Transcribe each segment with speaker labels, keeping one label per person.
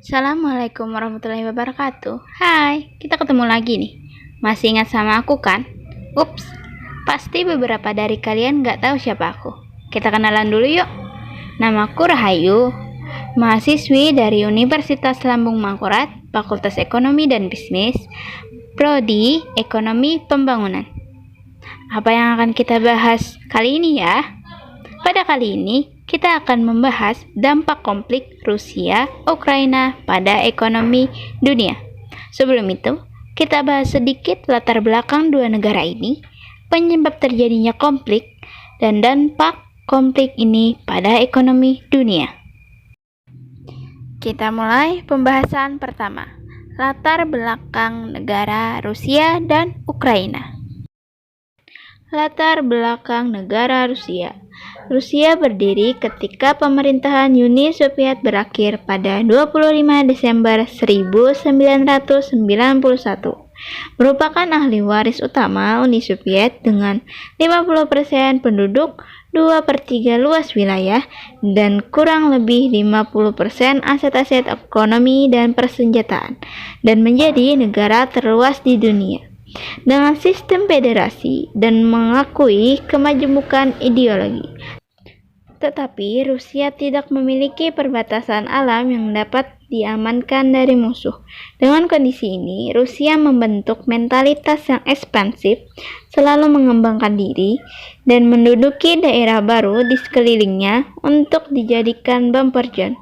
Speaker 1: Assalamualaikum warahmatullahi wabarakatuh. Hai, kita ketemu lagi nih. Masih ingat sama aku kan? Ups, pasti beberapa dari kalian nggak tahu siapa aku. Kita kenalan dulu yuk. Namaku Rahayu, mahasiswi dari Universitas Lambung Mangkurat, Fakultas Ekonomi dan Bisnis, Prodi Ekonomi Pembangunan. Apa yang akan kita bahas kali ini ya? Pada kali ini, kita akan membahas dampak konflik Rusia-Ukraina pada ekonomi dunia. Sebelum itu, kita bahas sedikit latar belakang dua negara ini, penyebab terjadinya konflik, dan dampak konflik ini pada ekonomi dunia. Kita mulai pembahasan pertama, latar belakang negara Rusia dan Ukraina. Latar belakang negara Rusia. Rusia berdiri ketika pemerintahan Uni Soviet berakhir pada 25 Desember 1991. Merupakan ahli waris utama Uni Soviet dengan 50% penduduk, 2/3 luas wilayah, dan kurang lebih 50% aset-aset ekonomi dan persenjataan, dan menjadi negara terluas di dunia dengan sistem federasi dan mengakui kemajemukan ideologi. Tetapi Rusia tidak memiliki perbatasan alam yang dapat diamankan dari musuh. Dengan kondisi ini, Rusia membentuk mentalitas yang ekspansif, selalu mengembangkan diri, dan menduduki daerah baru di sekelilingnya untuk dijadikan bumper zone.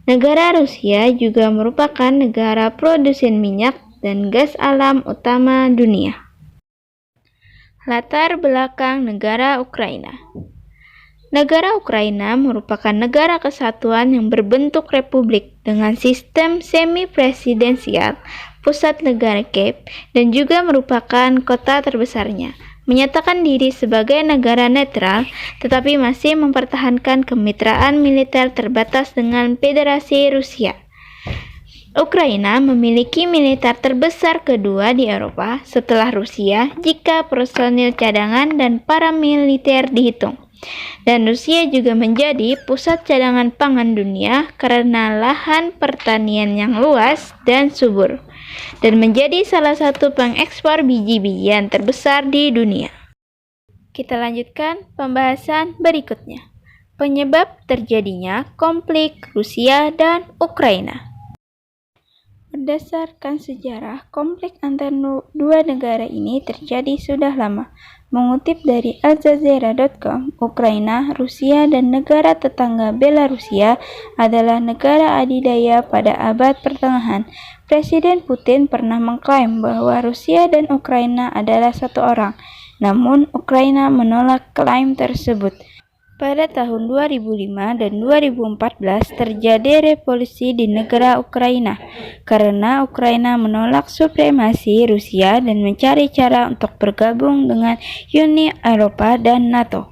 Speaker 1: Negara Rusia juga merupakan negara produsen minyak dan gas alam utama dunia. Latar belakang negara Ukraina. Negara Ukraina merupakan negara kesatuan yang berbentuk republik dengan sistem semi-presidensial, pusat negara Kiev, dan juga merupakan kota terbesarnya. Menyatakan diri sebagai negara netral, tetapi masih mempertahankan kemitraan militer terbatas dengan Federasi Rusia. Ukraina memiliki militer terbesar kedua di Eropa setelah Rusia jika personil cadangan dan paramiliter dihitung. Dan Rusia juga menjadi pusat cadangan pangan dunia karena lahan pertanian yang luas dan subur, dan menjadi salah satu pengekspor biji-bijian terbesar di dunia. Kita lanjutkan pembahasan berikutnya. Penyebab terjadinya konflik Rusia dan Ukraina. Berdasarkan sejarah, konflik antara dua negara ini terjadi sudah lama. Mengutip dari aljazeera.com, Ukraina, Rusia, dan negara tetangga Belarusia adalah negara adidaya pada abad pertengahan. Presiden Putin pernah mengklaim bahwa Rusia dan Ukraina adalah satu orang, namun Ukraina menolak klaim tersebut. Pada tahun 2005 dan 2014 terjadi revolusi di negara Ukraina karena Ukraina menolak supremasi Rusia dan mencari cara untuk bergabung dengan Uni Eropa dan NATO.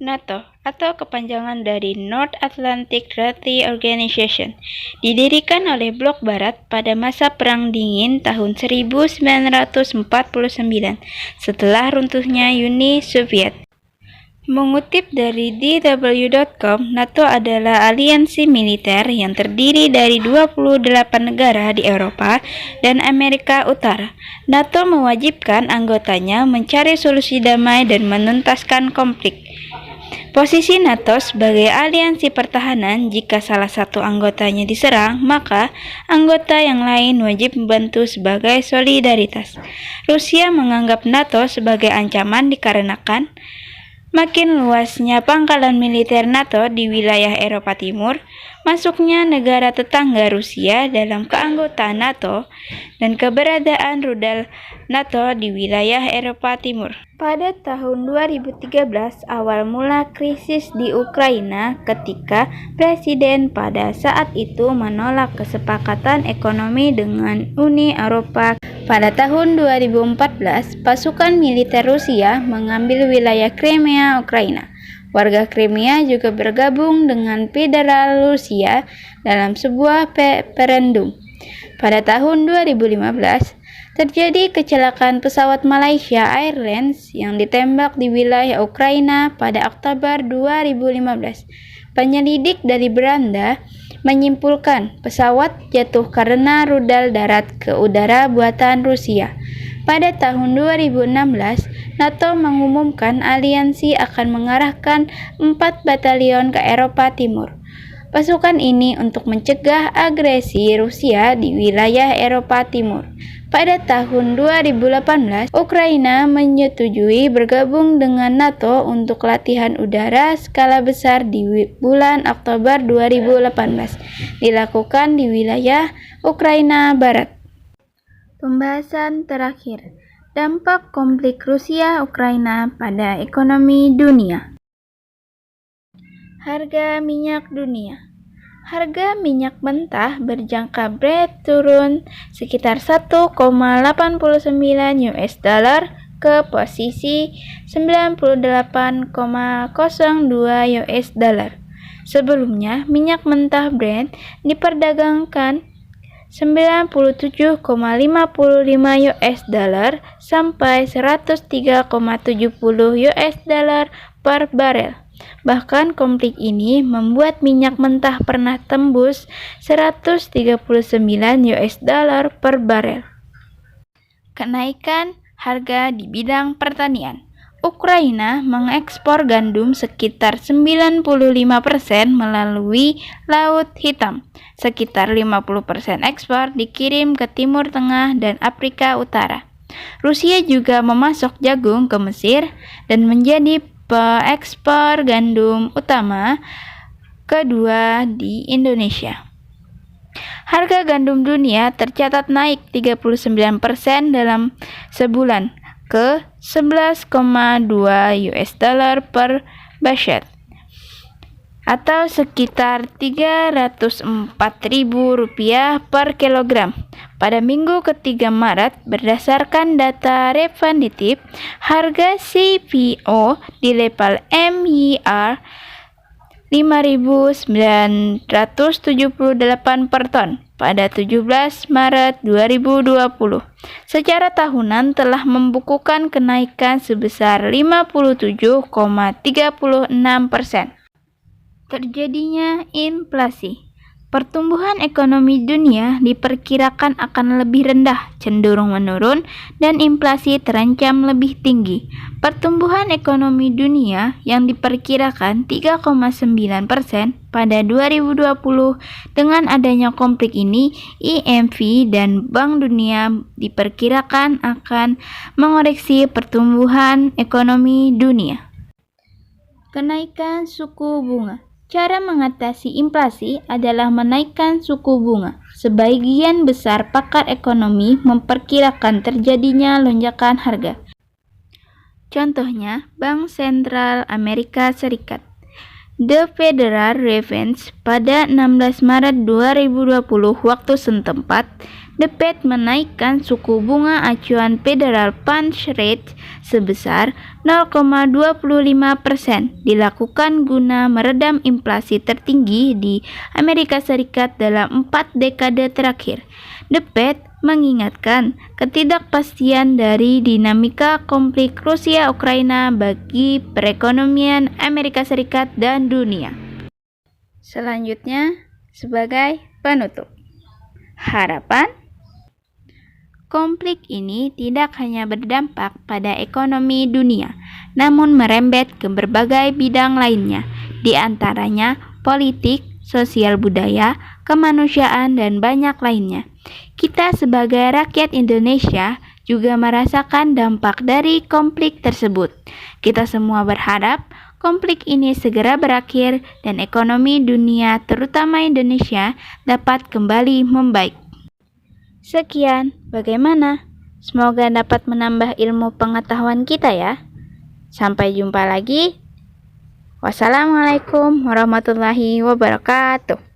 Speaker 1: NATO atau kepanjangan dari North Atlantic Treaty Organization didirikan oleh Blok Barat pada masa Perang Dingin tahun 1949 setelah runtuhnya Uni Soviet. Mengutip dari DW.com, NATO adalah aliansi militer yang terdiri dari 28 negara di Eropa dan Amerika Utara. NATO mewajibkan anggotanya mencari solusi damai dan menuntaskan konflik. Posisi NATO sebagai aliansi pertahanan, jika salah satu anggotanya diserang, maka anggota yang lain wajib membantu sebagai solidaritas. Rusia menganggap NATO sebagai ancaman dikarenakan makin luasnya pangkalan militer NATO di wilayah Eropa Timur, masuknya negara tetangga Rusia dalam keanggotaan NATO, dan keberadaan rudal NATO di wilayah Eropa Timur. Pada tahun 2013, awal mula krisis di Ukraina ketika presiden pada saat itu menolak kesepakatan ekonomi dengan Uni Eropa. Pada tahun 2014, pasukan militer Rusia mengambil wilayah Crimea, Ukraina. Warga Crimea juga bergabung dengan Federal Rusia dalam sebuah referendum. Pada tahun 2015, terjadi kecelakaan pesawat Malaysia Airlines yang ditembak di wilayah Ukraina pada Oktober 2015. Penyelidik dari Belanda menyimpulkan pesawat jatuh karena rudal darat ke udara buatan Rusia. Pada tahun 2016, NATO mengumumkan aliansi akan mengarahkan 4 batalion ke Eropa Timur. Pasukan ini untuk mencegah agresi Rusia di wilayah Eropa Timur. Pada tahun 2018, Ukraina menyetujui bergabung dengan NATO untuk latihan udara skala besar di bulan Oktober 2018, dilakukan di wilayah Ukraina Barat. Pembahasan terakhir, dampak konflik Rusia-Ukraina pada ekonomi dunia. Harga minyak dunia. Harga minyak mentah berjangka Brent turun sekitar 1,89 US dollar ke posisi 98,02 US dollar. Sebelumnya, minyak mentah Brent diperdagangkan 97,55 US dollar sampai 103,70 US dollar per barel. Bahkan konflik ini membuat minyak mentah pernah tembus 139 US dollar per barel. Kenaikan harga di bidang pertanian. Ukraina mengekspor gandum sekitar 95% melalui Laut Hitam. Sekitar 50% ekspor dikirim ke Timur Tengah dan Afrika Utara. Rusia juga memasok jagung ke Mesir dan menjadi pengekspor gandum utama kedua di Indonesia. Harga gandum dunia tercatat naik 39% dalam sebulan ke 11,2 US dollar per basket atau sekitar Rp304.000 per kilogram. Pada minggu ketiga Maret, berdasarkan data Refinitiv, harga CPO di level MYR 5.978 per ton pada 17 Maret 2020. Secara tahunan telah membukukan kenaikan sebesar 57,36%. Terjadinya inflasi. Pertumbuhan ekonomi dunia diperkirakan akan lebih rendah, cenderung menurun, dan inflasi terancam lebih tinggi. Pertumbuhan ekonomi dunia yang diperkirakan 3,9% pada 2020 dengan adanya konflik ini, IMF dan Bank Dunia diperkirakan akan mengoreksi pertumbuhan ekonomi dunia. Kenaikan suku bunga. Cara mengatasi inflasi adalah menaikkan suku bunga. Sebagian besar pakar ekonomi memperkirakan terjadinya lonjakan harga. Contohnya, Bank Sentral Amerika Serikat. The Federal Reserve pada 16 Maret 2020 waktu setempat, The Fed menaikkan suku bunga acuan Federal Funds Rate sebesar 0,25%, dilakukan guna meredam inflasi tertinggi di Amerika Serikat dalam 4 dekade terakhir. The Fed mengingatkan ketidakpastian dari dinamika konflik Rusia-Ukraina bagi perekonomian Amerika Serikat dan dunia. Selanjutnya, sebagai penutup, harapan konflik ini tidak hanya berdampak pada ekonomi dunia, namun merembet ke berbagai bidang lainnya, di antaranya politik, sosial budaya, kemanusiaan, dan banyak lainnya. Kita sebagai rakyat Indonesia juga merasakan dampak dari konflik tersebut. Kita semua berharap konflik ini segera berakhir dan ekonomi dunia, terutama Indonesia, dapat kembali membaik. Sekian, bagaimana? Semoga dapat menambah ilmu pengetahuan kita ya. Sampai jumpa lagi. Wassalamualaikum warahmatullahi wabarakatuh.